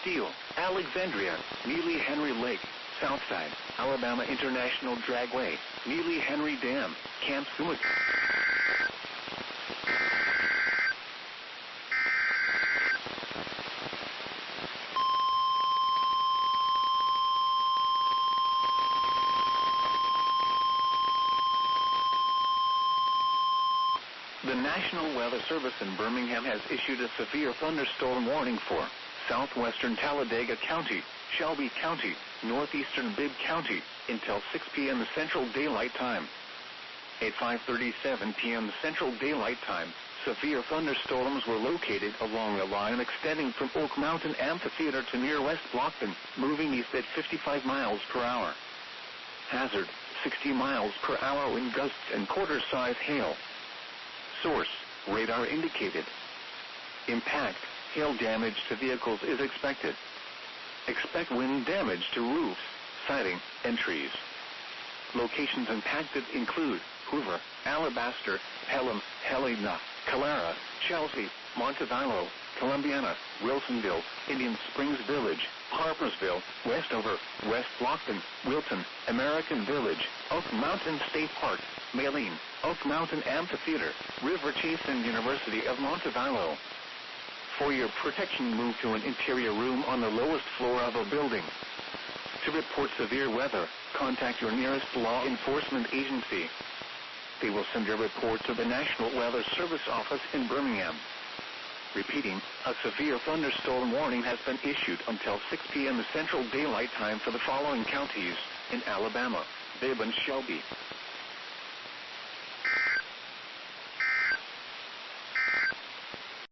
Steele, Alexandria, Neely Henry Lake, Southside, Alabama International Dragway, Neely Henry Dam, Camp Summit. The National Weather Service in Birmingham has issued a severe thunderstorm warning for southwestern Talladega County, Shelby County, northeastern Bibb County until 6 p.m. Central Daylight Time. At 5:37 p.m. Central Daylight Time, severe thunderstorms were located along a line extending from Oak Mountain Amphitheater to near West Blockton, moving east at 55 miles per hour. Hazard, 60 miles per hour wind gusts and quarter-size hail. Source, radar indicated. Impact, hail damage to vehicles is expected. Expect wind damage to roofs, siding, and trees. Locations impacted include Hoover, Alabaster, Pelham, Helena, Calera, Chelsea, Montevallo, Columbiana, Wilsonville, Indian Springs Village, Harpersville, Westover, West Blockton, Wilton, American Village, Oak Mountain State Park, Maline, Oak Mountain Amphitheater, River Chasen University of Montevallo. For your protection, move to an interior room on the lowest floor of a building. To report severe weather, contact your nearest law enforcement agency. They will send your report to the National Weather Service office in Birmingham. Repeating, a severe thunderstorm warning has been issued until 6 p.m. Central Daylight Time for the following counties in Alabama: Bibb and Shelby,